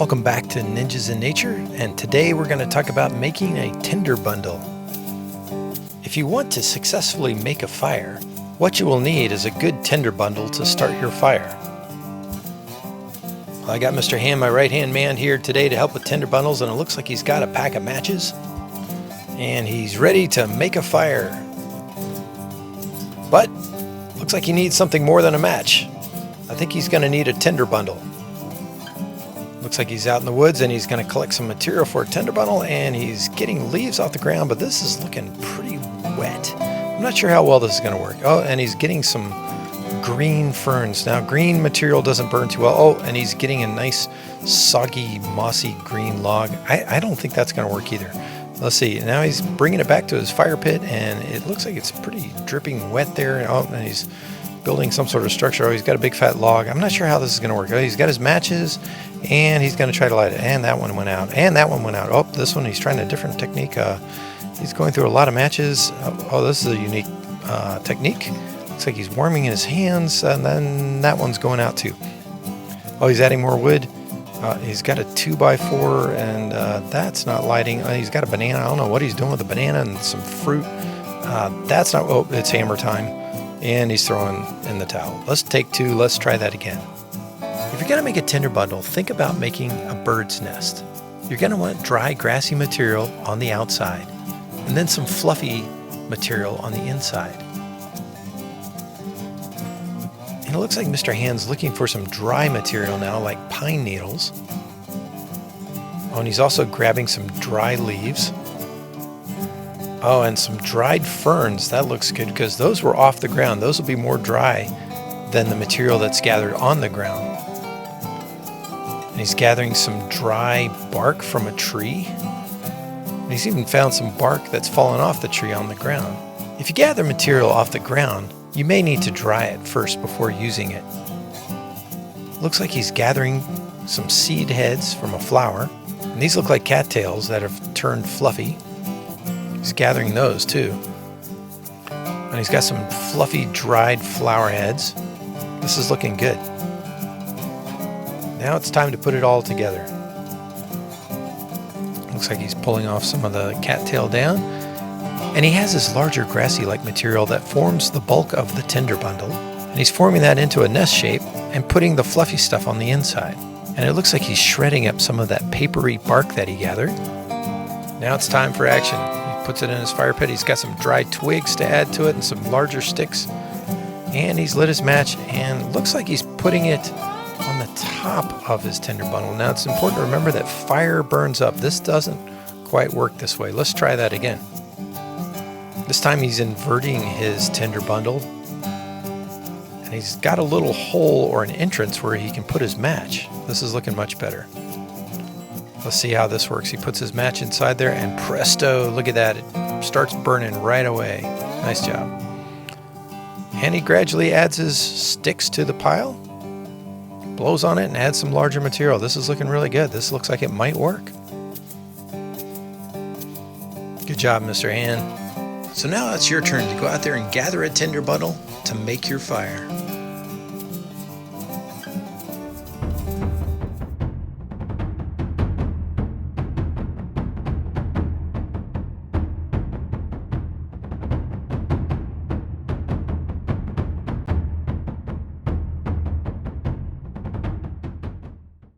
Welcome back to Ninjas in Nature, and today we're going to talk about making a tinder bundle. If you want to successfully make a fire, what you will need is a good tinder bundle to start your fire. Well, I got Mr. Hand, my right-hand man, here today to help with tinder bundles, and it looks like he's got a pack of matches, and he's ready to make a fire. But looks like he needs something more than a match. I think he's going to need a tinder bundle. Looks like he's out in the woods and he's going to collect some material for a tinder bundle, and he's getting leaves off the ground, but this is looking pretty wet. I'm not sure how well this is going to work. Oh, and he's getting some green ferns. Now, green material doesn't burn too well. Oh, and he's getting a nice soggy, mossy green log. I don't think that's going to work either. Let's see. Now he's bringing it back to his fire pit, and it looks like it's pretty dripping wet there. Oh, and he's building some sort of structure. Oh, he's got a big fat log. I'm not sure how this is going to work. Oh, he's got his matches, and he's going to try to light it. And that one went out. And that one went out. Oh, this one, he's trying a different technique. He's going through a lot of matches. Oh, this is a unique technique. Looks like he's warming his hands, and then that one's going out too. Oh, he's adding more wood. He's got a 2x4, and that's not lighting. He's got a banana. I don't know what he's doing with the banana and some fruit. That's not, oh, it's hammer time. And he's throwing in the towel. Let's take two. Let's try that again. If you're going to make a tinder bundle, think about making a bird's nest. You're going to want dry, grassy material on the outside, and then some fluffy material on the inside. And it looks like Mr. Hand's looking for some dry material now, like pine needles. Oh, and he's also grabbing some dry leaves. Oh, and some dried ferns. That looks good because those were off the ground. Those will be more dry than the material that's gathered on the ground. And he's gathering some dry bark from a tree. And he's even found some bark that's fallen off the tree on the ground. If you gather material off the ground, you may need to dry it first before using it. Looks like he's gathering some seed heads from a flower. And these look like cattails that have turned fluffy. He's gathering those too. And he's got some fluffy dried flower heads. This is looking good. Now it's time to put it all together. Looks like he's pulling off some of the cattail down. And he has this larger grassy-like material that forms the bulk of the tinder bundle. And he's forming that into a nest shape and putting the fluffy stuff on the inside. And it looks like he's shredding up some of that papery bark that he gathered. Now it's time for action. Puts it in his fire pit. He's got some dry twigs to add to it and some larger sticks. And he's lit his match, and looks like he's putting it on the top of his tinder bundle. Now it's important to remember that fire burns up. This doesn't quite work this way. Let's try that again. This time he's inverting his tinder bundle, and he's got a little hole or an entrance where he can put his match. This is looking much better. Let's see how this works. He puts his match inside there, and presto, look at that. It starts burning right away. Nice job. And he gradually adds his sticks to the pile, blows on it, and adds some larger material. This is looking really good. This looks like it might work. Good job, Mr. Hand. So now it's your turn to go out there and gather a tinder bundle to make your fire.